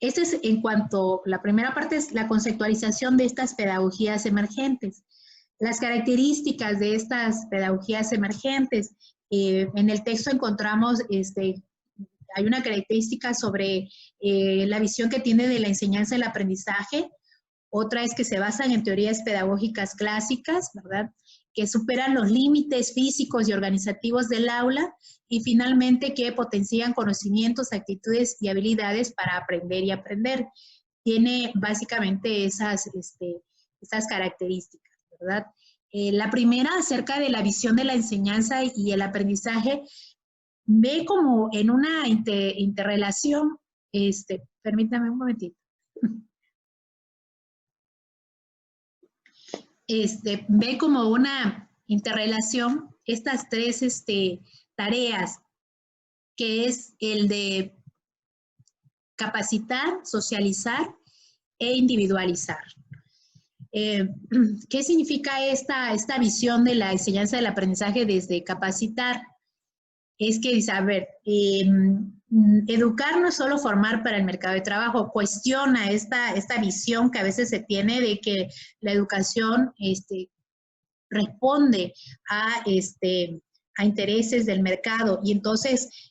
Este es en cuanto, la primera parte es la conceptualización de estas pedagogías emergentes. Las características de estas pedagogías emergentes, en el texto encontramos, hay una característica sobre la visión que tiene de la enseñanza y el aprendizaje. Otra es que se basan en teorías pedagógicas clásicas, ¿verdad?, que superan los límites físicos y organizativos del aula, y finalmente que potencian conocimientos, actitudes y habilidades para aprender y aprender. Tiene básicamente esas características, ¿verdad? La primera, acerca de la visión de la enseñanza y el aprendizaje, ve como en una interrelación, permítame un momentito. Ve como una interrelación estas tres tareas, que es el de capacitar, socializar e individualizar. ¿Qué significa esta visión de la enseñanza del aprendizaje desde capacitar? Es que, a ver, educar no es solo formar para el mercado de trabajo, cuestiona esta visión que a veces se tiene de que la educación responde a intereses del mercado, y entonces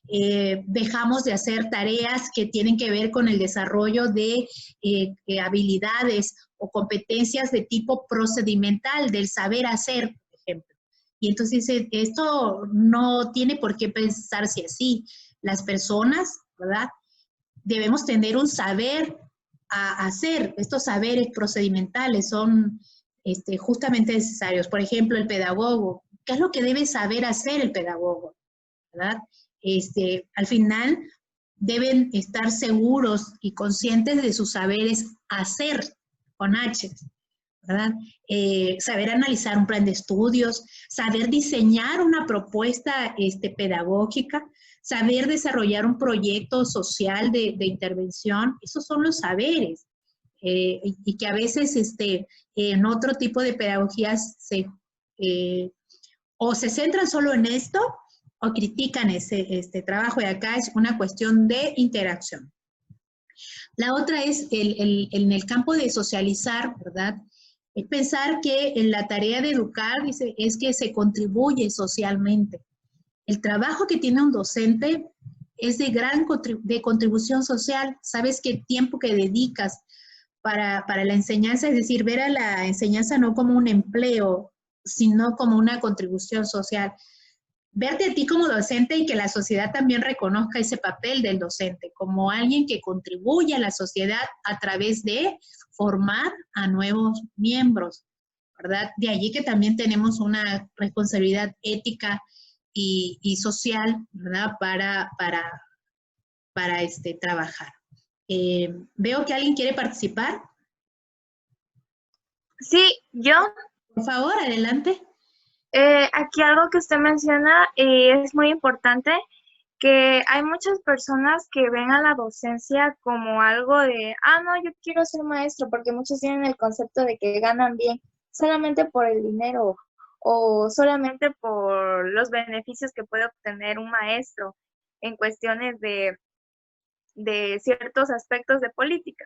dejamos de hacer tareas que tienen que ver con el desarrollo de habilidades o competencias de tipo procedimental, del saber hacer, por ejemplo. Y entonces esto no tiene por qué pensarse así. Las personas, ¿verdad?, debemos tener un saber a hacer. Estos saberes procedimentales son justamente necesarios. Por ejemplo, el pedagogo. ¿Qué es lo que debe saber hacer el pedagogo? ¿Verdad? Al final deben estar seguros y conscientes de sus saberes hacer, con H, ¿verdad? Saber analizar un plan de estudios, saber diseñar una propuesta pedagógica, saber desarrollar un proyecto social de intervención. Esos son los saberes. Y que a veces en otro tipo de pedagogías o se centran solo en esto o critican este trabajo, y acá es una cuestión de interacción. La otra es en el campo de socializar, ¿verdad? Es pensar que en la tarea de educar, dice, es que se contribuye socialmente. El trabajo que tiene un docente es de gran contribución social. Sabes qué tiempo que dedicas para la enseñanza, es decir, ver a la enseñanza no como un empleo, sino como una contribución social. Verte a ti como docente y que la sociedad también reconozca ese papel del docente, como alguien que contribuye a la sociedad a través de formar a nuevos miembros, ¿verdad? De allí que también tenemos una responsabilidad ética y social, ¿verdad?, para trabajar. Veo que alguien quiere participar. Sí, yo. Por favor, adelante. Aquí algo que usted menciona y es muy importante, que hay muchas personas que ven a la docencia como algo de, no, yo quiero ser maestro, porque muchos tienen el concepto de que ganan bien solamente por el dinero o solamente por los beneficios que puede obtener un maestro en cuestiones de ciertos aspectos de política.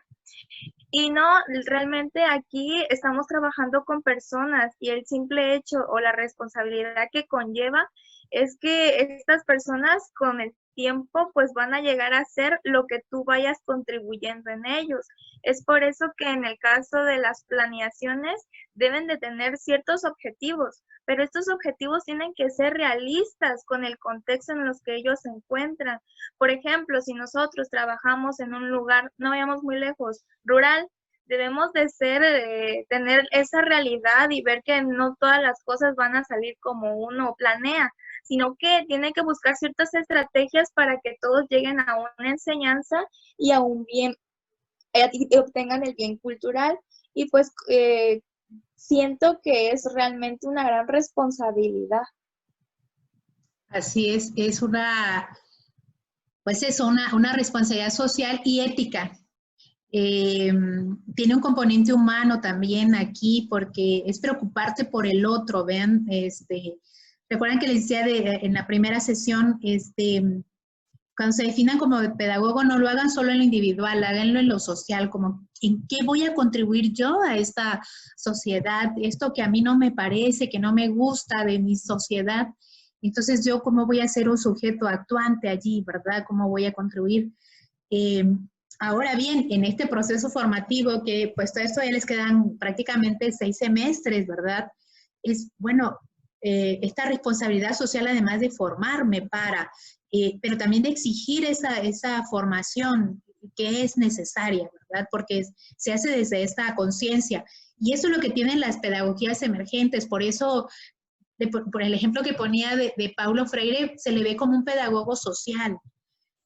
Y no, realmente aquí estamos trabajando con personas, y el simple hecho o la responsabilidad que conlleva es que estas personas con el tiempo pues van a llegar a ser lo que tú vayas contribuyendo en ellos. Es por eso que en el caso de las planeaciones deben de tener ciertos objetivos, pero estos objetivos tienen que ser realistas con el contexto en los que ellos se encuentran. Por ejemplo, si nosotros trabajamos en un lugar, no vayamos muy lejos, rural, debemos de tener esa realidad y ver que no todas las cosas van a salir como uno planea, sino que tiene que buscar ciertas estrategias para que todos lleguen a una enseñanza y a un bien, y obtengan el bien cultural. Y pues siento que es realmente una gran responsabilidad. Así es una responsabilidad social y ética. Tiene un componente humano también aquí, porque es preocuparte por el otro. Vean, recuerdan que les decía en la primera sesión, cuando se definan como pedagogo, no lo hagan solo en lo individual, háganlo en lo social, como en qué voy a contribuir yo a esta sociedad, esto que a mí no me parece, que no me gusta de mi sociedad. Entonces yo cómo voy a ser un sujeto actuante allí, ¿verdad? ¿Cómo voy a contribuir? Ahora bien, en este proceso formativo, que pues todo esto ya les quedan prácticamente 6 semestres, ¿verdad? Es, bueno, esta responsabilidad social además de formarme para, pero también de exigir esa formación que es necesaria, ¿verdad? Porque se hace desde esta conciencia. Y eso es lo que tienen las pedagogías emergentes, por eso por el ejemplo que ponía de Paulo Freire, se le ve como un pedagogo social,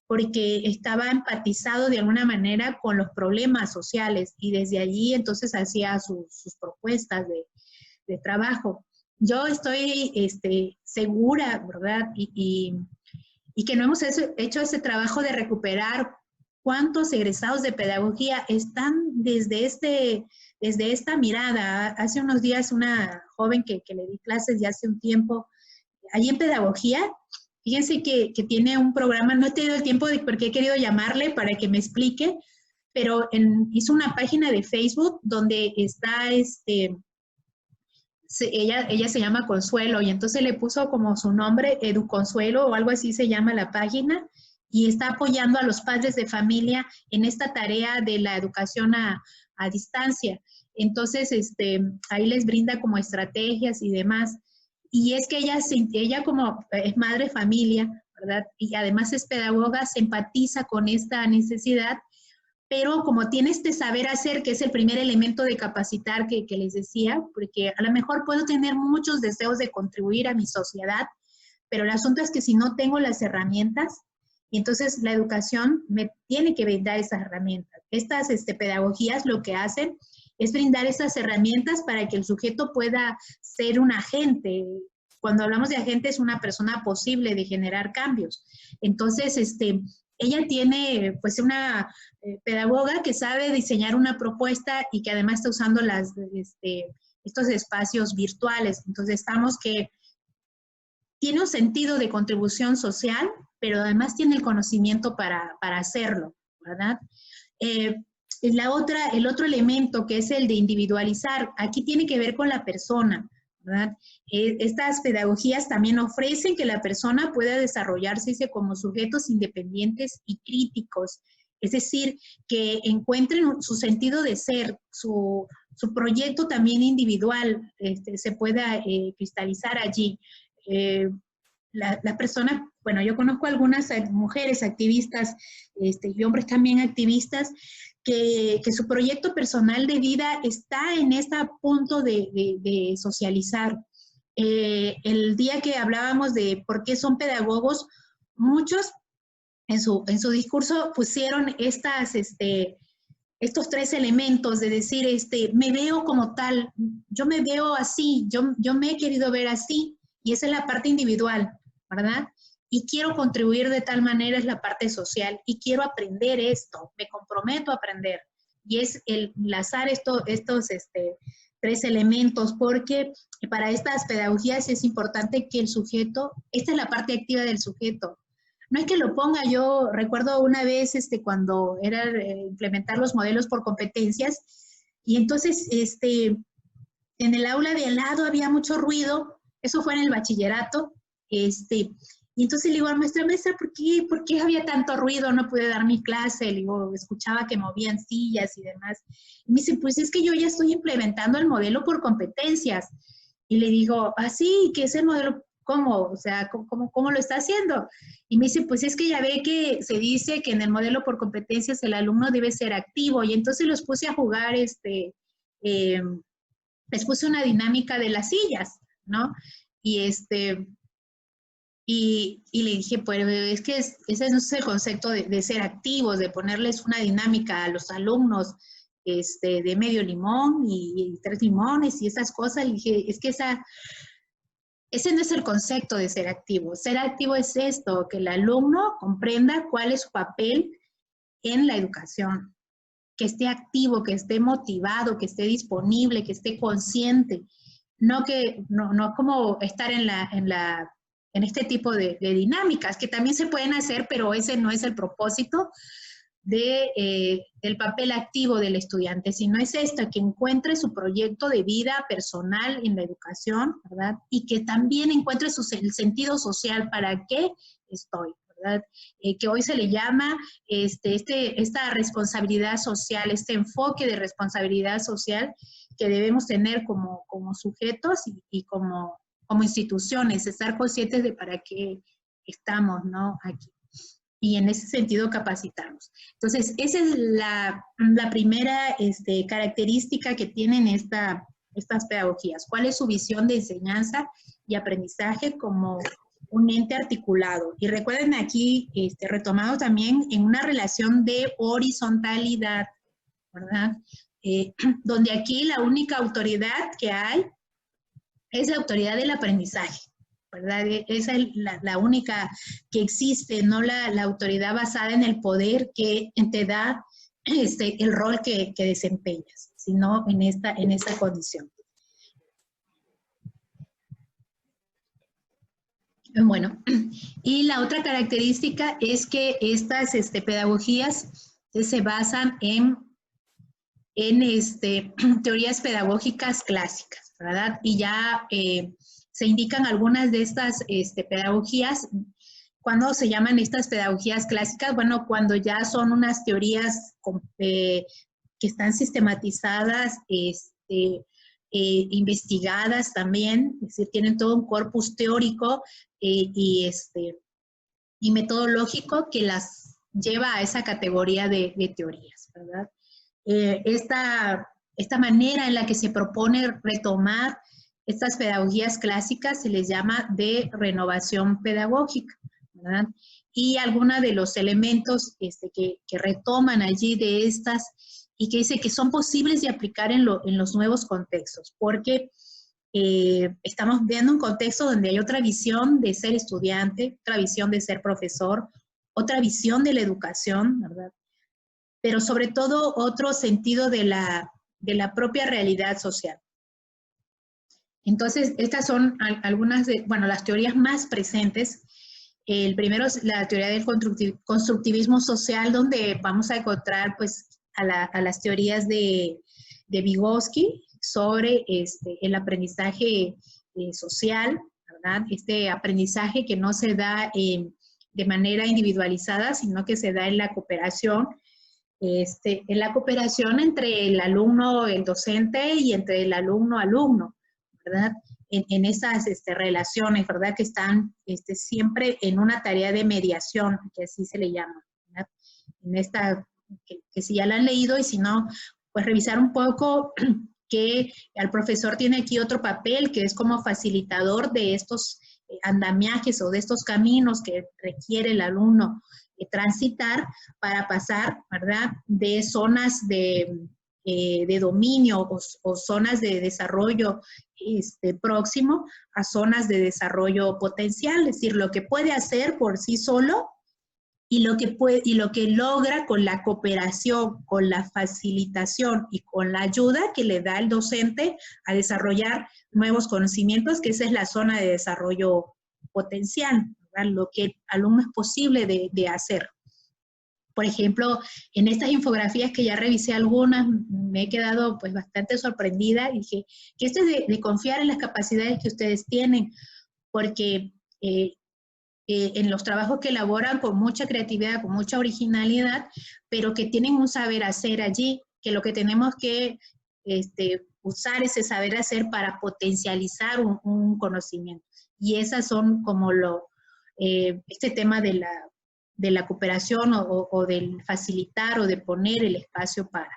porque estaba empatizado de alguna manera con los problemas sociales y desde allí entonces hacía sus propuestas de trabajo. Yo estoy segura, ¿verdad? Y que no hemos hecho ese trabajo de recuperar cuántos egresados de pedagogía están desde esta mirada. Hace unos días una joven que le di clases ya hace un tiempo, allí en pedagogía, fíjense que tiene un programa, no he tenido el tiempo porque he querido llamarle para que me explique, pero hizo una página de Facebook donde está, ella se llama Consuelo y entonces le puso como su nombre Educonsuelo o algo así se llama la página y está apoyando a los padres de familia en esta tarea de la educación a distancia. Entonces, ahí les brinda como estrategias y demás. Y es que ella como es madre familia, ¿verdad? Y además es pedagoga, se empatiza con esta necesidad, pero como tiene este saber hacer, que es el primer elemento de capacitar que les decía, porque a lo mejor puedo tener muchos deseos de contribuir a mi sociedad, pero el asunto es que si no tengo las herramientas, y entonces la educación me tiene que brindar esas herramientas. Estas pedagogías lo que hacen es brindar esas herramientas para que el sujeto pueda ser un agente. Cuando hablamos de agente es una persona posible de generar cambios. Entonces, ella tiene pues una pedagoga que sabe diseñar una propuesta y que además está usando estos espacios virtuales. Entonces, estamos que tiene un sentido de contribución social, pero además tiene el conocimiento para hacerlo, ¿verdad? El otro elemento que es el de individualizar, aquí tiene que ver con la persona, ¿verdad? Estas pedagogías también ofrecen que la persona pueda desarrollarse como sujetos independientes y críticos, es decir, que encuentren su sentido de ser, su proyecto también individual se pueda cristalizar allí. La persona, bueno, yo conozco algunas mujeres activistas y hombres también activistas que su proyecto personal de vida está en este punto de socializar. El día que hablábamos de por qué son pedagogos, muchos en su discurso pusieron estos 3 elementos de decir, me veo como tal, yo me veo así, yo me he querido ver así, y esa es la parte individual, ¿verdad? Y quiero contribuir de tal manera, es la parte social, y quiero aprender esto, me comprometo a aprender. Y es el enlazar estos 3 elementos, porque para estas pedagogías es importante que el sujeto, esta es la parte activa del sujeto, no es que lo ponga. Yo recuerdo una vez cuando era implementar los modelos por competencias, y entonces en el aula de al lado había mucho ruido, eso fue en el bachillerato, y entonces le digo a la maestra, ¿por qué había tanto ruido? No pude dar mi clase, le digo, escuchaba que movían sillas y demás. Y me dice, pues es que yo ya estoy implementando el modelo por competencias. Y le digo, sí, ¿qué es el modelo? ¿Cómo? O sea, ¿cómo lo está haciendo? Y me dice, pues es que ya ve que se dice que en el modelo por competencias el alumno debe ser activo. Y entonces los puse a jugar, les puse una dinámica de las sillas, ¿no? Y y le dije, pues es que ese no es el concepto de ser activos, de ponerles una dinámica a los alumnos, de medio limón y 3 limones y esas cosas. Le dije, es que ese no es el concepto de ser activo. Ser activo es esto, que el alumno comprenda cuál es su papel en la educación, que esté activo, que esté motivado, que esté disponible, que esté consciente. No como estar en en este tipo de dinámicas, que también se pueden hacer, pero ese no es el propósito del papel activo del estudiante, sino es esto, que encuentre su proyecto de vida personal en la educación, ¿verdad? Y que también encuentre el sentido social, ¿para qué estoy? ¿Verdad? Que hoy se le llama esta responsabilidad social, este enfoque de responsabilidad social que debemos tener como sujetos y como instituciones, estar conscientes de para qué estamos, ¿no? Aquí. Y en ese sentido capacitarnos. Entonces, esa es la primera característica que tienen estas pedagogías. ¿Cuál es su visión de enseñanza y aprendizaje como un ente articulado? Y recuerden aquí, retomado también en una relación de horizontalidad, ¿verdad? Donde aquí la única autoridad que hay es la autoridad del aprendizaje, ¿verdad? Esa es la única que existe, no la autoridad basada en el poder que te da el rol que desempeñas, sino en esta condición. Bueno, y la otra característica es que estas pedagogías se basan en teorías pedagógicas clásicas, ¿verdad? Y ya se indican algunas de estas pedagogías. ¿Cuándo se llaman estas pedagogías clásicas? Bueno, cuando ya son unas teorías que están sistematizadas, investigadas también, es decir, tienen todo un corpus teórico y metodológico que las lleva a esa categoría de teorías, ¿verdad? Esta manera en la que se propone retomar estas pedagogías clásicas se les llama de renovación pedagógica, ¿verdad? Y algunos de los elementos que retoman allí de estas y que dice que son posibles de aplicar en los nuevos contextos, porque estamos viendo un contexto donde hay otra visión de ser estudiante, otra visión de ser profesor, otra visión de la educación, ¿verdad? Pero sobre todo otro sentido de la propia realidad social. Entonces, estas son algunas de, bueno, las teorías más presentes. El primero es la teoría del constructivismo social, donde vamos a encontrar, pues, a las teorías de Vygotsky sobre el aprendizaje social, ¿verdad? Este aprendizaje que no se da de manera individualizada, sino que se da en la cooperación, en la cooperación entre el alumno, el docente, y entre el alumno-alumno, ¿verdad? En esas relaciones, ¿verdad? Que están siempre en una tarea de mediación, que así se le llama, ¿verdad? En esta, que si ya la han leído y si no, pues revisar un poco que el profesor tiene aquí otro papel, que es como facilitador de estos andamiajes o de estos caminos que requiere el alumno transitar para pasar, ¿verdad?, de zonas de dominio o zonas de desarrollo próximo a zonas de desarrollo potencial, es decir, lo que puede hacer por sí solo y lo que logra con la cooperación, con la facilitación y con la ayuda que le da el docente a desarrollar nuevos conocimientos, que esa es la zona de desarrollo potencial, ¿verdad? Lo que el alumno es posible de hacer. Por ejemplo, en estas infografías que ya revisé algunas, me he quedado pues bastante sorprendida y dije que esto es de confiar en las capacidades que ustedes tienen, porque en los trabajos que elaboran con mucha creatividad, con mucha originalidad, pero que tienen un saber hacer allí, que lo que tenemos que usar ese saber hacer para potencializar un conocimiento. Y esas son como este tema de la cooperación o del facilitar o de poner el espacio para.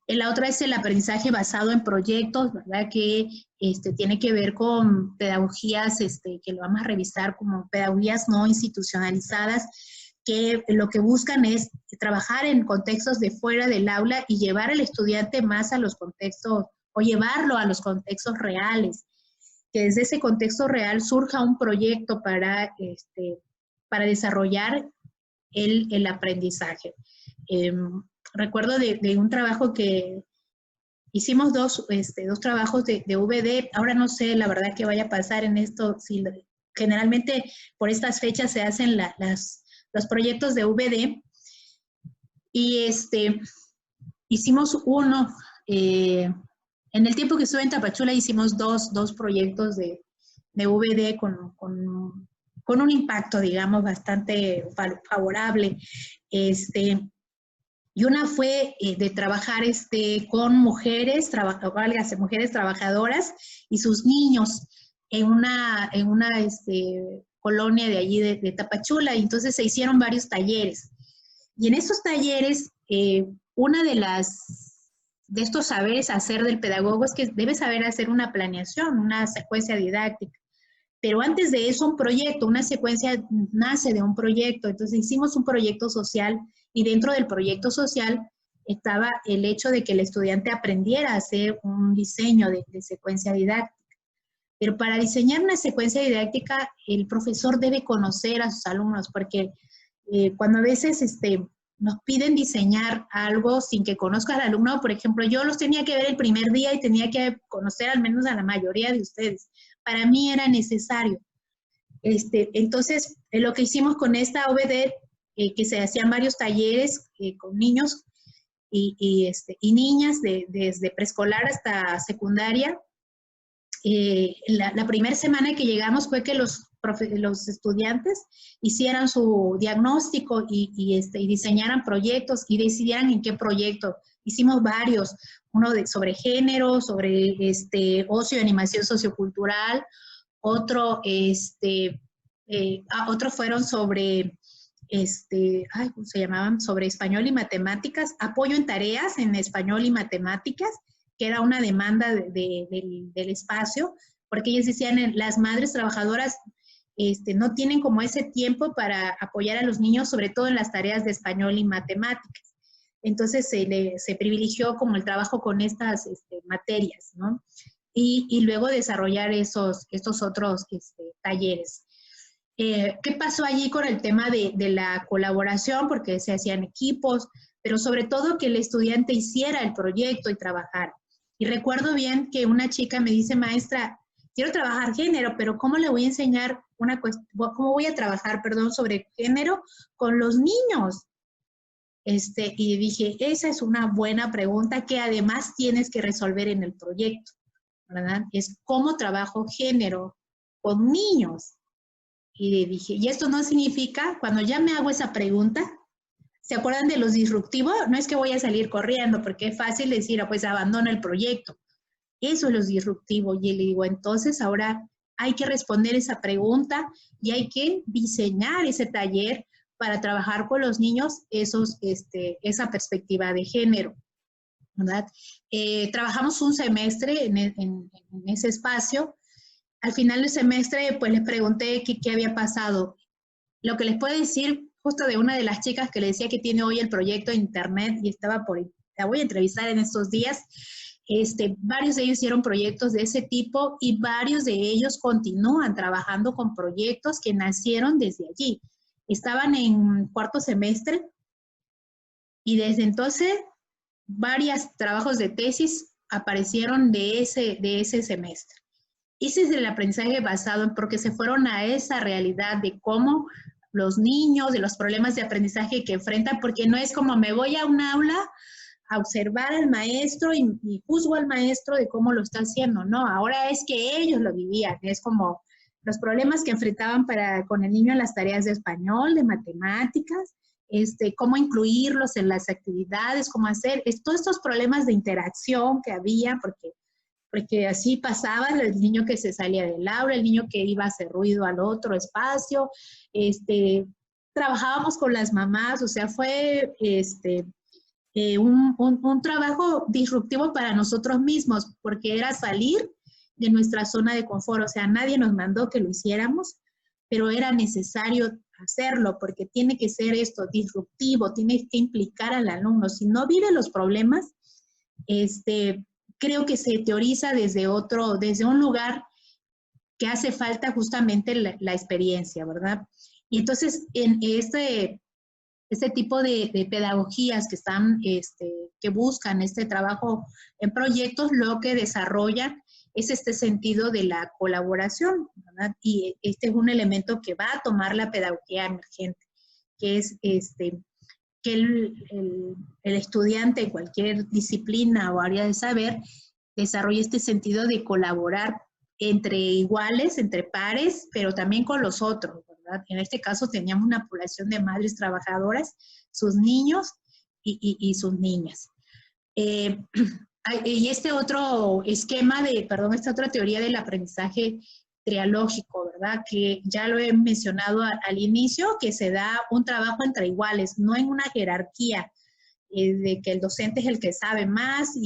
La otra es el aprendizaje basado en proyectos, ¿verdad? Que tiene que ver con pedagogías que lo vamos a revisar como pedagogías no institucionalizadas, que lo que buscan es trabajar en contextos de fuera del aula y llevar al estudiante más a los contextos, o llevarlo a los contextos reales, que desde ese contexto real surja un proyecto para desarrollar el aprendizaje. Recuerdo de un trabajo que hicimos dos trabajos de VD, ahora no sé la verdad que vaya a pasar en esto, si generalmente por estas fechas se hacen los proyectos de VD, y hicimos uno, en el tiempo que estuve en Tapachula hicimos dos proyectos de VD con un impacto, digamos, bastante favorable. Y una fue de trabajar con mujeres, mujeres trabajadoras y sus niños en una colonia de allí de Tapachula, y entonces se hicieron varios talleres. Y en esos talleres, una de estos saberes hacer del pedagogo es que debe saber hacer una planeación, una secuencia didáctica. Pero antes de eso, un proyecto, una secuencia nace de un proyecto. Entonces hicimos un proyecto social, y dentro del proyecto social estaba el hecho de que el estudiante aprendiera a hacer un diseño de secuencia didáctica. Pero para diseñar una secuencia didáctica, el profesor debe conocer a sus alumnos, porque cuando a veces nos piden diseñar algo sin que conozca al alumno, por ejemplo, yo los tenía que ver el primer día y tenía que conocer al menos a la mayoría de ustedes. Para mí era necesario. Entonces, lo que hicimos con esta OBD, que se hacían varios talleres con niños y niñas desde preescolar hasta secundaria. La primera semana que llegamos fue que los estudiantes hicieran su diagnóstico y diseñaran proyectos y decidieran en qué proyecto. Hicimos varios, uno sobre género, sobre ocio y animación sociocultural, otros fueron sobre, ¿cómo se llamaban? Sobre español y matemáticas, apoyo en tareas en español y matemáticas, que era una demanda del espacio, porque ellos decían, las madres trabajadoras no tienen como ese tiempo para apoyar a los niños, sobre todo en las tareas de español y matemáticas. Entonces se privilegió como el trabajo con estas materias, ¿no? Y luego desarrollar estos otros talleres. ¿Qué pasó allí con el tema de la colaboración? Porque se hacían equipos, pero sobre todo que el estudiante hiciera el proyecto y trabajara. Y recuerdo bien que una chica me dice, maestra, quiero trabajar género, pero ¿cómo le voy a enseñar cómo voy a trabajar, sobre género con los niños? Y dije, esa es una buena pregunta que además tienes que resolver en el proyecto, ¿verdad? Es cómo trabajo género con niños. Y dije, y esto no significa, cuando ya me hago esa pregunta, ¿se acuerdan de los disruptivos? No es que voy a salir corriendo, porque es fácil decir, pues abandono el proyecto. Eso es lo disruptivo. Y le digo, entonces ahora hay que responder esa pregunta y hay que diseñar ese taller para trabajar con los niños esa perspectiva de género, ¿verdad? Trabajamos un semestre en ese espacio. Al final del semestre, pues les pregunté qué había pasado. Lo que les puedo decir, justo de una de las chicas que le decía que tiene hoy el proyecto de internet y la voy a entrevistar en estos días, varios de ellos hicieron proyectos de ese tipo y varios de ellos continúan trabajando con proyectos que nacieron desde allí. Estaban en cuarto semestre y desde entonces varios trabajos de tesis aparecieron de ese semestre. Ese es el aprendizaje basado en porque se fueron a esa realidad de cómo los niños, de los problemas de aprendizaje que enfrentan, porque no es como me voy a un aula a observar al maestro y juzgo al maestro de cómo lo está haciendo, no, ahora es que ellos lo vivían, es como los problemas que enfrentaban con el niño en las tareas de español, de matemáticas, cómo incluirlos en las actividades, cómo hacer, todos estos problemas de interacción que había, porque así pasaba el niño que se salía del aula, el niño que iba a hacer ruido al otro espacio, trabajábamos con las mamás, o sea, fue un trabajo disruptivo para nosotros mismos, porque era salir de nuestra zona de confort, o sea, nadie nos mandó que lo hiciéramos, pero era necesario hacerlo, porque tiene que ser esto, disruptivo, tiene que implicar al alumno. Si no vive los problemas, creo que se teoriza desde un lugar que hace falta justamente la experiencia, ¿verdad? Y entonces, en este tipo de pedagogías que están, que buscan este trabajo en proyectos, lo que desarrollan es este sentido de la colaboración, ¿verdad? Y este es un elemento que va a tomar la pedagogía emergente, que es que el estudiante en cualquier disciplina o área de saber desarrolle este sentido de colaborar entre iguales, entre pares, pero también con los otros, ¿verdad? En este caso teníamos una población de madres trabajadoras, sus niños y sus niñas. Y este otro esquema esta otra teoría del aprendizaje trialógico, ¿verdad? Que ya lo he mencionado al inicio, que se da un trabajo entre iguales, no en una jerarquía de que el docente es el que sabe más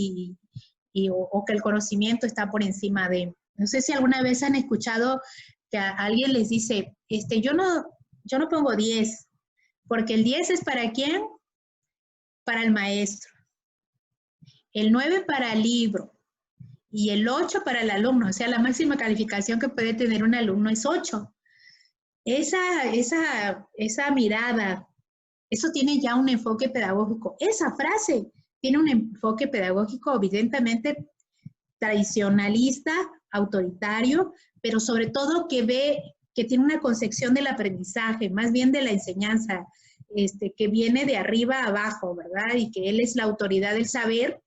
o que el conocimiento está por encima de. No sé si alguna vez han escuchado que a alguien les dice, yo no pongo 10, porque el 10 es ¿para quién? Para el maestro. El 9 para el libro y el 8 para el alumno. O sea, la máxima calificación que puede tener un alumno es 8. Esa mirada, eso tiene ya un enfoque pedagógico. Esa frase tiene un enfoque pedagógico evidentemente tradicionalista, autoritario, pero sobre todo que tiene una concepción del aprendizaje, más bien de la enseñanza, que viene de arriba a abajo, ¿verdad? Y que él es la autoridad del saber,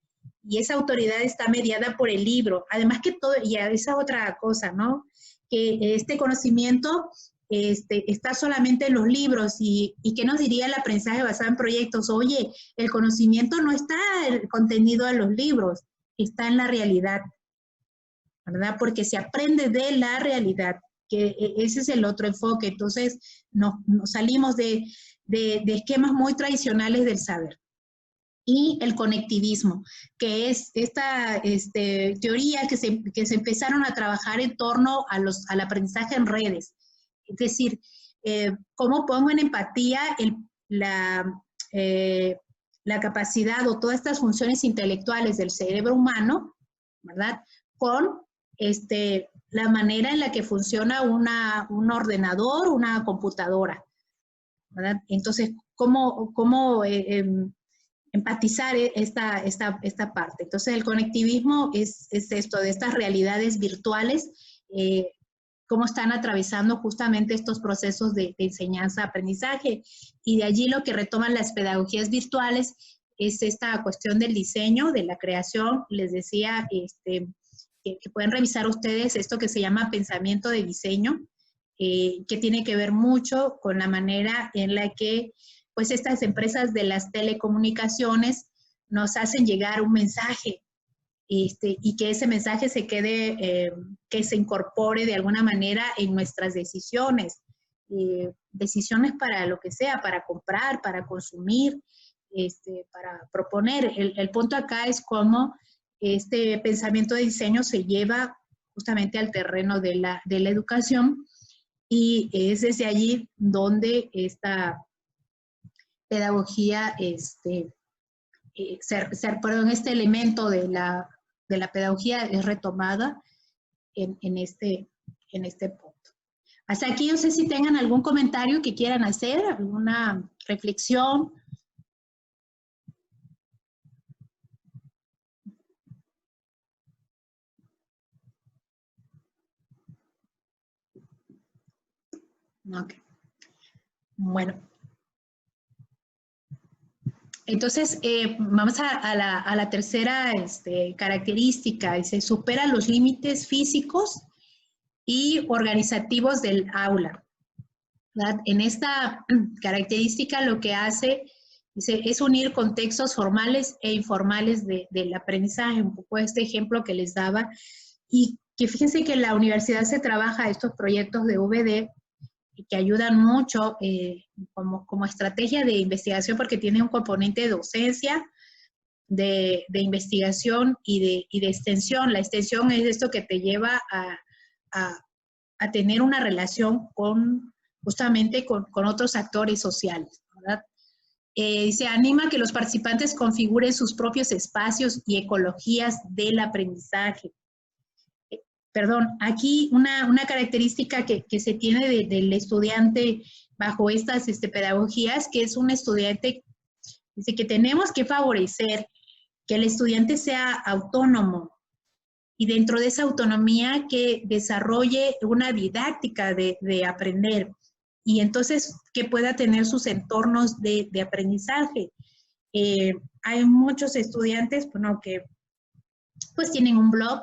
y esa autoridad está mediada por el libro. Además que todo, y esa otra cosa, ¿no? Que este conocimiento está solamente en los libros, y ¿qué nos diría el aprendizaje basado en proyectos? Oye, el conocimiento no está contenido en los libros, está en la realidad, ¿verdad? Porque se aprende de la realidad, que ese es el otro enfoque. Entonces, nos salimos de esquemas muy tradicionales del saber. Y el conectivismo, que es esta teoría que se empezaron a trabajar en torno al aprendizaje en redes. Es decir, cómo pongo en empatía la capacidad o todas estas funciones intelectuales del cerebro humano, ¿verdad? Con la manera en la que funciona un ordenador, una computadora, ¿verdad? Entonces, ¿cómo empatizar esta parte? Entonces, el conectivismo es esto, de estas realidades virtuales, cómo están atravesando justamente estos procesos de enseñanza-aprendizaje. Y de allí lo que retoman las pedagogías virtuales es esta cuestión del diseño, de la creación. Les decía que pueden revisar ustedes esto que se llama pensamiento de diseño, que tiene que ver mucho con la manera en la que pues estas empresas de las telecomunicaciones nos hacen llegar un mensaje, y que ese mensaje se quede, que se incorpore de alguna manera en nuestras decisiones, decisiones para lo que sea, para comprar, para consumir, para proponer. El punto acá es cómo este pensamiento de diseño se lleva justamente al terreno de la educación, y es desde allí donde esta pedagogía, este elemento de la pedagogía es retomada en este punto. Hasta aquí, no sé si tengan algún comentario que quieran hacer, alguna reflexión. Ok. Bueno. Entonces, vamos a la tercera característica. Dice, supera los límites físicos y organizativos del aula, ¿verdad? En esta característica lo que hace, dice, es unir contextos formales e informales del aprendizaje. Un poco este ejemplo que les daba, y que fíjense que en la universidad se trabaja estos proyectos de VD, que ayudan mucho como estrategia de investigación, porque tiene un componente de docencia, de investigación y de extensión. La extensión es esto que te lleva a tener una relación justamente con otros actores sociales, ¿verdad? Se anima a que los participantes configuren sus propios espacios y ecologías del aprendizaje. Perdón, aquí una característica que se tiene del estudiante bajo estas pedagogías, que es un estudiante, dice que tenemos que favorecer que el estudiante sea autónomo, y dentro de esa autonomía que desarrolle una didáctica de aprender y entonces que pueda tener sus entornos de aprendizaje. Hay muchos estudiantes, bueno, que pues tienen un blog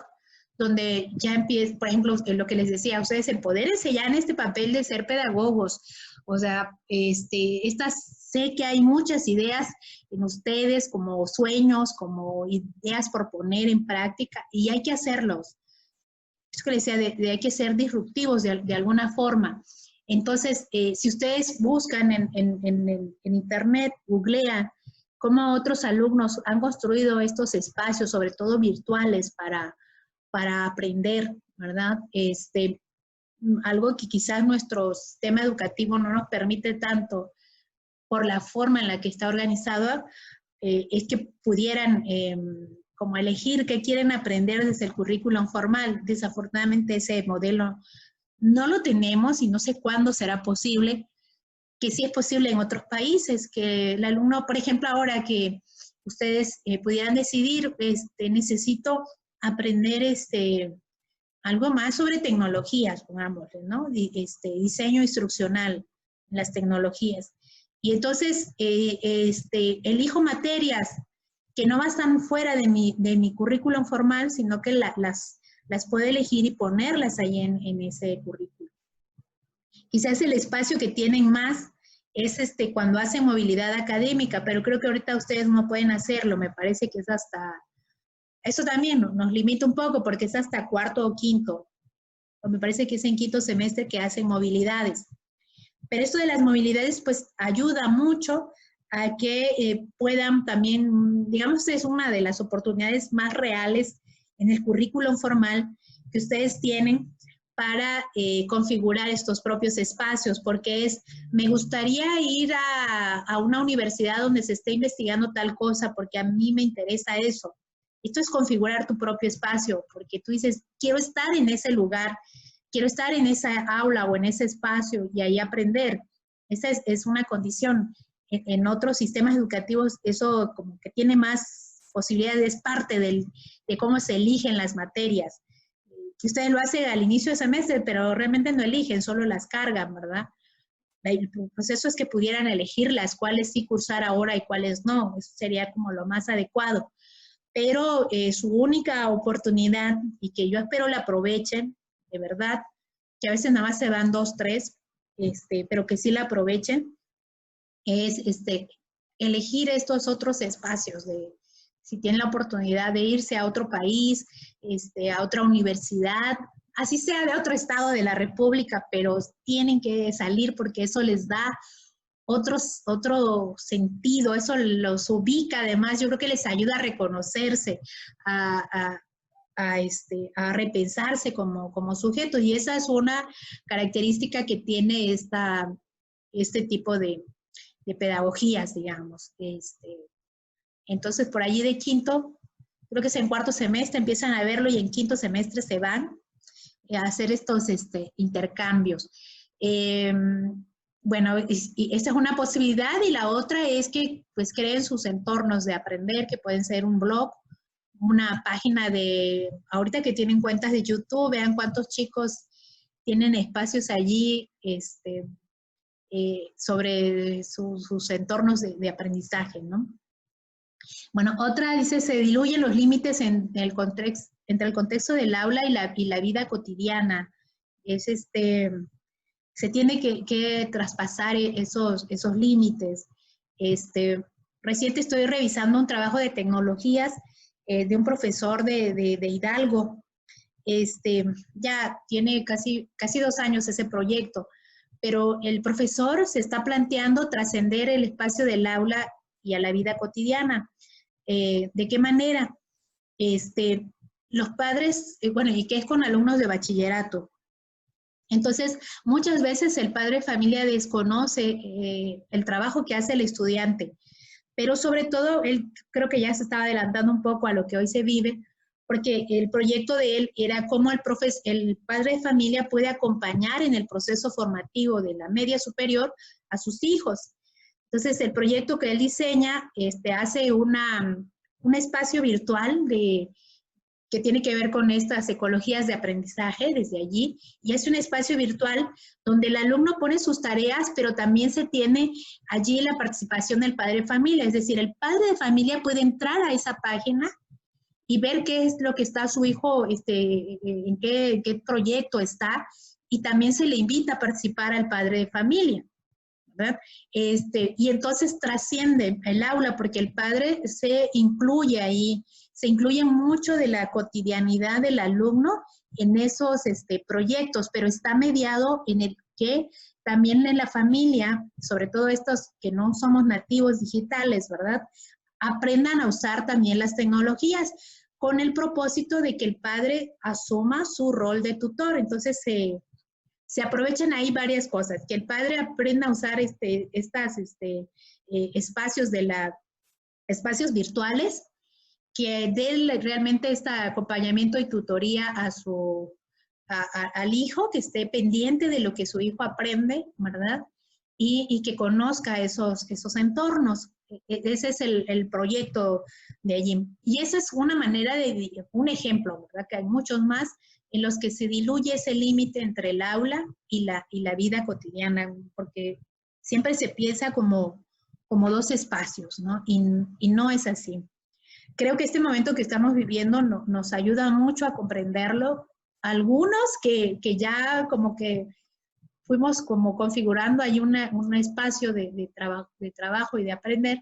donde ya empieza, por ejemplo, lo que les decía, ustedes empodérense ya en este papel de ser pedagogos. O sea, sé que hay muchas ideas en ustedes, como sueños, como ideas por poner en práctica, y hay que hacerlos. Es que les decía, hay que ser disruptivos de alguna forma. Entonces, si ustedes buscan en internet, googlean cómo otros alumnos han construido estos espacios, sobre todo virtuales, para aprender, ¿verdad? Algo que quizás nuestro sistema educativo no nos permite tanto por la forma en la que está organizado, es que pudieran como elegir qué quieren aprender desde el currículum formal. Desafortunadamente ese modelo no lo tenemos y no sé cuándo será posible, que sí es posible en otros países, que el alumno, por ejemplo, ahora que ustedes pudieran decidir, necesito aprender algo más sobre tecnologías, pongámosle, ¿no? Diseño instruccional en las tecnologías. Y entonces elijo materias que no están fuera de mi currículum formal, sino que las puedo elegir y ponerlas ahí en ese currículum. Quizás el espacio que tienen más es cuando hacen movilidad académica, pero creo que ahorita ustedes no pueden hacerlo, me parece que es hasta, eso también nos limita un poco porque es hasta cuarto o quinto, o me parece que es en quinto semestre que hacen movilidades. Pero esto de las movilidades pues ayuda mucho a que puedan también, digamos, es una de las oportunidades más reales en el currículum formal que ustedes tienen para configurar estos propios espacios, porque me gustaría ir a una universidad donde se esté investigando tal cosa, porque a mí me interesa eso. Esto es configurar tu propio espacio, porque tú dices, quiero estar en ese lugar, quiero estar en esa aula o en ese espacio y ahí aprender. Esa es una condición. En otros sistemas educativos eso como que tiene más posibilidades, es parte de cómo se eligen las materias. Que ustedes lo hacen al inicio del semestre, pero realmente no eligen, solo las cargan, ¿verdad? El proceso es que pudieran elegir las cuales sí cursar ahora y cuáles no. Eso sería como lo más adecuado. Pero su única oportunidad, y que yo espero la aprovechen, de verdad, que a veces nada más se van 2, 3, pero que sí la aprovechen, es elegir estos otros espacios, si tienen la oportunidad de irse a otro país, a otra universidad, así sea de otro estado de la República, pero tienen que salir porque eso les da otro sentido, eso los ubica además, yo creo que les ayuda a reconocerse, a repensarse como sujetos, y esa es una característica que tiene este tipo de pedagogías, digamos. Entonces, por allí de quinto, creo que es en cuarto semestre, empiezan a verlo y en quinto semestre se van a hacer estos intercambios. Bueno, y esta es una posibilidad, y la otra es que pues creen sus entornos de aprender, que pueden ser un blog, una página ahorita que tienen cuentas de YouTube, vean cuántos chicos tienen espacios allí sobre sus entornos de aprendizaje, ¿no? Bueno, otra dice, se diluyen los límites entre el contexto del aula y la vida cotidiana. Se tiene que traspasar esos límites. Reciente estoy revisando un trabajo de tecnologías de un profesor de Hidalgo. Ya tiene casi 2 años ese proyecto, pero el profesor se está planteando trascender el espacio del aula y a la vida cotidiana. ¿De qué manera? Los padres, bueno, y que es con alumnos de bachillerato. Entonces, muchas veces el padre de familia desconoce el trabajo que hace el estudiante, pero sobre todo, él creo que ya se estaba adelantando un poco a lo que hoy se vive, porque el proyecto de él era cómo el padre de familia puede acompañar en el proceso formativo de la media superior a sus hijos. Entonces, el proyecto que él diseña hace un espacio virtual que tiene que ver con estas ecologías de aprendizaje desde allí, y es un espacio virtual donde el alumno pone sus tareas, pero también se tiene allí la participación del padre de familia, es decir, el padre de familia puede entrar a esa página y ver qué es lo que está su hijo, en qué proyecto está, y también se le invita a participar al padre de familia, ¿verdad? Y entonces trasciende el aula porque el padre se incluye ahí, se incluye mucho de la cotidianidad del alumno en esos proyectos, pero está mediado en el que también en la familia, sobre todo estos que no somos nativos digitales, ¿verdad?, aprendan a usar también las tecnologías con el propósito de que el padre asuma su rol de tutor. Entonces se aprovechan ahí varias cosas, que el padre aprenda a usar espacios espacios virtuales, que dé realmente este acompañamiento y tutoría al hijo, que esté pendiente de lo que su hijo aprende, ¿verdad? Y que conozca esos entornos. Ese es el proyecto de allí. Y esa es una manera un ejemplo, ¿verdad? Que hay muchos más en los que se diluye ese límite entre el aula y la vida cotidiana, porque siempre se piensa como dos espacios, ¿no? Y no es así. Creo que este momento que estamos viviendo nos ayuda mucho a comprenderlo. Algunos que ya como que fuimos como configurando ahí un espacio de trabajo y de aprender,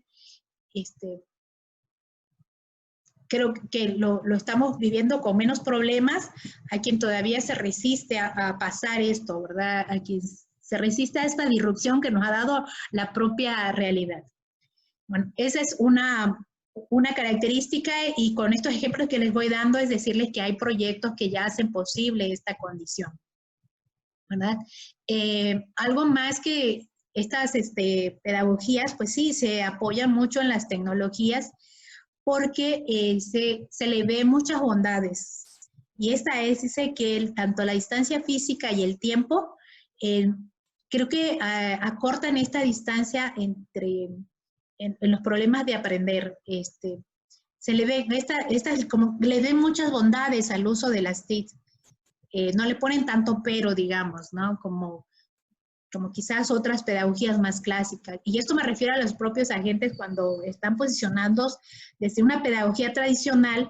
creo que lo estamos viviendo con menos problemas. A quien todavía se resiste a pasar esto, ¿verdad? A quien se resiste a esta disrupción que nos ha dado la propia realidad. Bueno, esa es una característica, y con estos ejemplos que les voy dando es decirles que hay proyectos que ya hacen posible esta condición, ¿verdad? Algo más que estas pedagogías, pues sí, se apoyan mucho en las tecnologías porque se le ve muchas bondades. Y esta dice que tanto la distancia física y el tiempo, creo que acortan esta distancia en los problemas de aprender. Se le ve, como le ven muchas bondades al uso de las TIC. No le ponen tanto pero, digamos, ¿no? Como quizás otras pedagogías más clásicas. Y esto me refiero a los propios agentes cuando están posicionados desde una pedagogía tradicional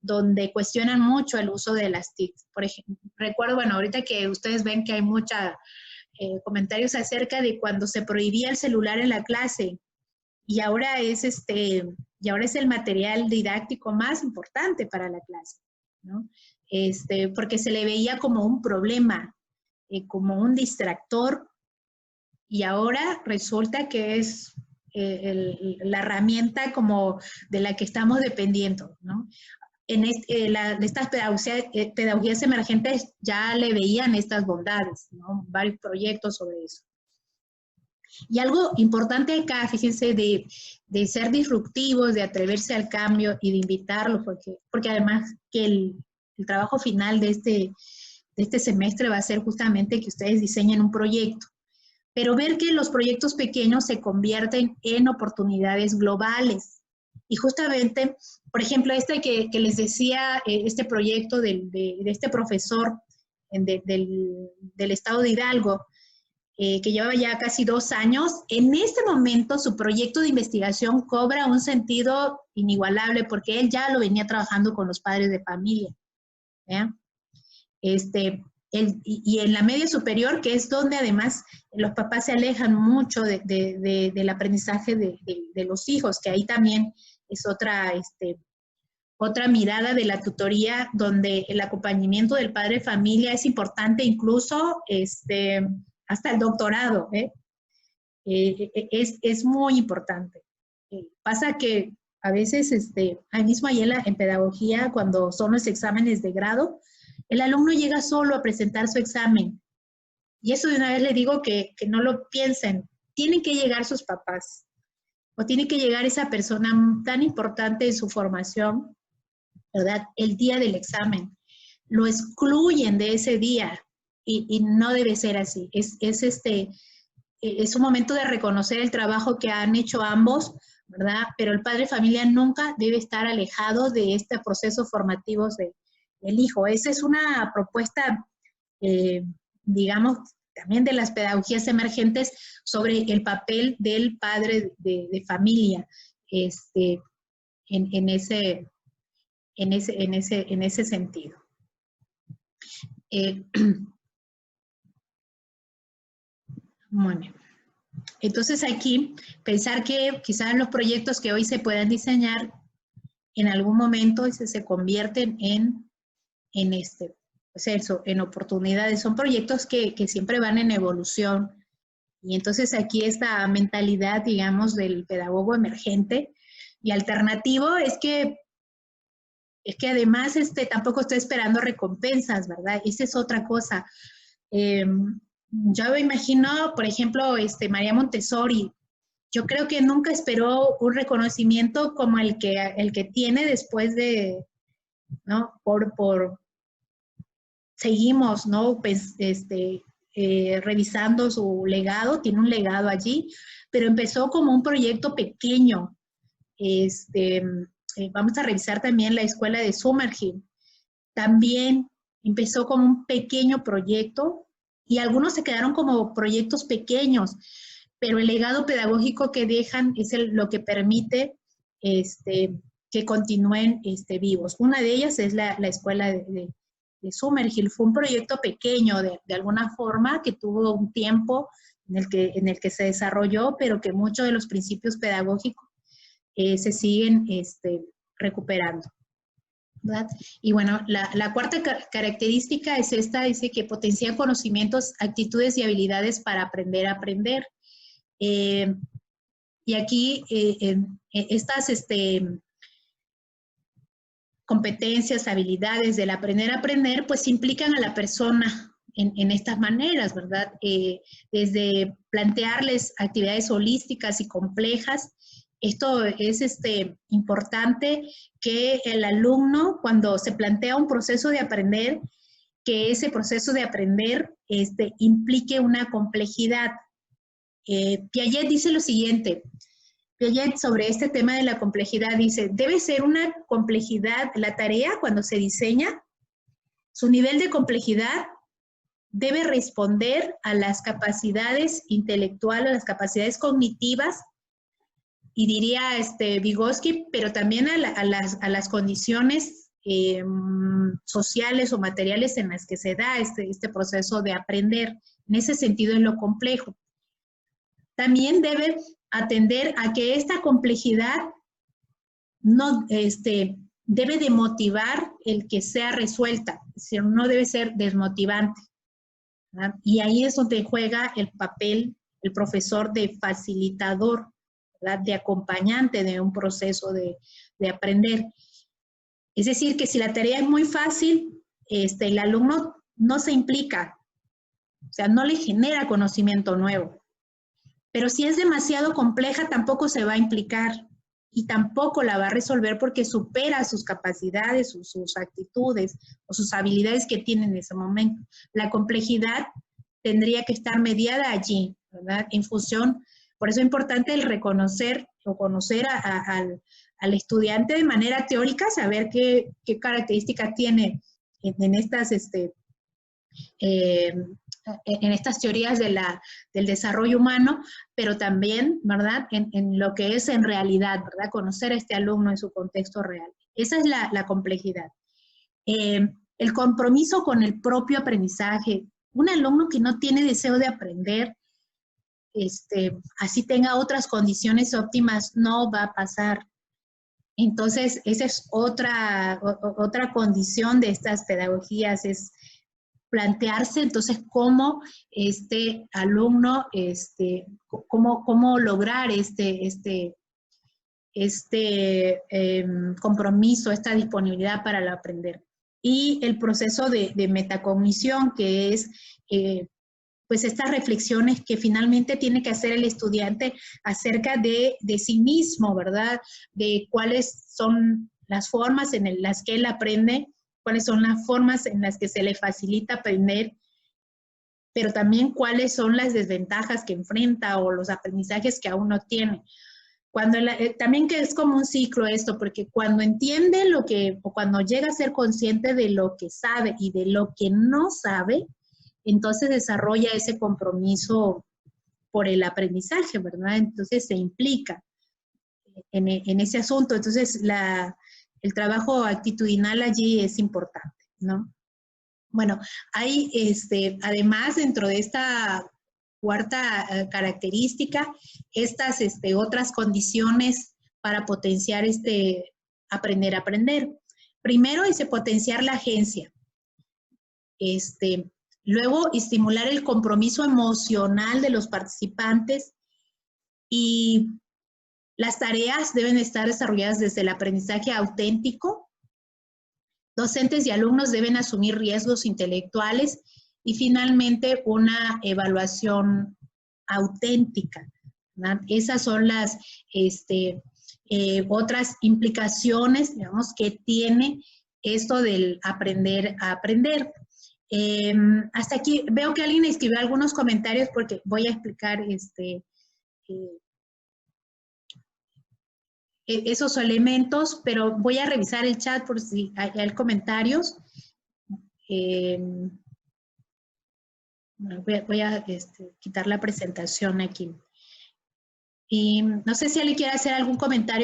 donde cuestionan mucho el uso de las TIC. Por ejemplo, recuerdo, bueno, ahorita que ustedes ven que hay muchos comentarios acerca de cuando se prohibía el celular en la clase, y ahora es el material didáctico más importante para la clase, ¿no? Porque se le veía como un problema, como un distractor, y ahora resulta que es la herramienta como de la que estamos dependiendo, ¿no? En estas pedagogías emergentes ya le veían estas bondades, ¿no? Varios proyectos sobre eso. Y algo importante acá, fíjense, de ser disruptivos, de atreverse al cambio y de invitarlos, porque además que el trabajo final de este semestre va a ser justamente que ustedes diseñen un proyecto, pero ver que los proyectos pequeños se convierten en oportunidades globales. Y justamente, por ejemplo, que les decía, este proyecto de este profesor del estado de Hidalgo, que llevaba ya casi 2 años, en este momento su proyecto de investigación cobra un sentido inigualable porque él ya lo venía trabajando con los padres de familia. ¿Ya? Y en la media superior, que es donde además los papás se alejan mucho del aprendizaje de los hijos, que ahí también es otra mirada de la tutoría, donde el acompañamiento del padre de familia es importante, incluso hasta el doctorado, es muy importante. Pasa que a veces, ahí mismo ahí en pedagogía, cuando son los exámenes de grado, el alumno llega solo a presentar su examen. Y eso de una vez le digo que no lo piensen. Tienen que llegar sus papás, o tiene que llegar esa persona tan importante en su formación, ¿verdad? El día del examen. Lo excluyen de ese día. Y no debe ser así. Es un momento de reconocer el trabajo que han hecho ambos ¿verdad? Pero el padre de familia nunca debe estar alejado de este proceso formativo del hijo. Esa es una propuesta, digamos, también de las pedagogías emergentes sobre el papel del padre de familia en ese sentido. Bueno, entonces aquí pensar que quizás los proyectos que hoy se puedan diseñar en algún momento se convierten en oportunidades. Son proyectos que siempre van en evolución. Y entonces aquí esta mentalidad, digamos, del pedagogo emergente y alternativo es que además tampoco estoy esperando recompensas, ¿verdad? Esa es otra cosa. Yo me imagino, por ejemplo, María Montessori. Yo creo que nunca esperó un reconocimiento como el que tiene después de, ¿no? Seguimos, ¿no? Pues, revisando su legado, tiene un legado allí, pero empezó como un proyecto pequeño. Vamos a revisar también la escuela de Summerhill. También empezó como un pequeño proyecto y algunos se quedaron como proyectos pequeños, pero el legado pedagógico que dejan es lo que permite que continúen vivos. Una de ellas es la escuela de Summerhill. Fue un proyecto pequeño de alguna forma que tuvo un tiempo en el que se desarrolló, pero que muchos de los principios pedagógicos se siguen recuperando, ¿verdad? Y bueno, la cuarta característica es esta, dice que potencia conocimientos, actitudes y habilidades para aprender a aprender. Y aquí estas competencias, habilidades del aprender a aprender, pues implican a la persona en estas maneras, ¿verdad? Desde plantearles actividades holísticas y complejas. Esto es importante que el alumno, cuando se plantea un proceso de aprender, que ese proceso de aprender implique una complejidad. Piaget dice lo siguiente, Piaget sobre este tema de la complejidad dice, debe ser una complejidad la tarea cuando se diseña, su nivel de complejidad debe responder a las capacidades intelectuales, a las capacidades cognitivas, y diría Vygotsky, pero también a las condiciones sociales o materiales en las que se da este proceso de aprender. En ese sentido es lo complejo. También debe atender a que esta complejidad no, debe de motivar el que sea resuelta, es decir, no debe ser desmotivante, ¿verdad? Y ahí es donde juega el papel el profesor de facilitador, ¿verdad? De acompañante de un proceso de aprender. Es decir, que si la tarea es muy fácil, el alumno no se implica, o sea, no le genera conocimiento nuevo. Pero si es demasiado compleja, tampoco se va a implicar y tampoco la va a resolver porque supera sus capacidades, sus actitudes o sus habilidades que tiene en ese momento. La complejidad tendría que estar mediada allí, ¿verdad? En función, por eso es importante el reconocer o conocer al estudiante de manera teórica, saber qué características tiene en estas teorías del desarrollo humano, pero también, ¿verdad?, en lo que es en realidad, ¿verdad?, conocer a este alumno en su contexto real. Esa es la complejidad. El compromiso con el propio aprendizaje. Un alumno que no tiene deseo de aprender, así tenga otras condiciones óptimas, no va a pasar. Entonces, esa es otra condición de estas pedagogías, es plantearse entonces cómo este alumno, cómo lograr compromiso, esta disponibilidad para el aprender. Y el proceso de metacognición, que es pues estas reflexiones que finalmente tiene que hacer el estudiante acerca de sí mismo, ¿verdad? De cuáles son las formas en las que él aprende, cuáles son las formas en las que se le facilita aprender, pero también cuáles son las desventajas que enfrenta o los aprendizajes que aún no tiene. también que es como un ciclo esto, porque cuando entiende o cuando llega a ser consciente de lo que sabe y de lo que no sabe, entonces desarrolla ese compromiso por el aprendizaje, ¿verdad? Entonces se implica en ese asunto. Entonces el trabajo actitudinal allí es importante, ¿no? Bueno, hay además dentro de esta cuarta característica, estas otras condiciones para potenciar aprender a aprender. Primero, potenciar la agencia. Luego, estimular el compromiso emocional de los participantes y las tareas deben estar desarrolladas desde el aprendizaje auténtico. Docentes y alumnos deben asumir riesgos intelectuales y finalmente una evaluación auténtica, ¿verdad? Esas son las otras implicaciones, digamos, que tiene esto del aprender a aprender. Hasta aquí veo que alguien escribió algunos comentarios porque voy a explicar esos elementos, pero voy a revisar el chat por si hay comentarios. Voy a quitar la presentación aquí. Y no sé si alguien quiere hacer algún comentario.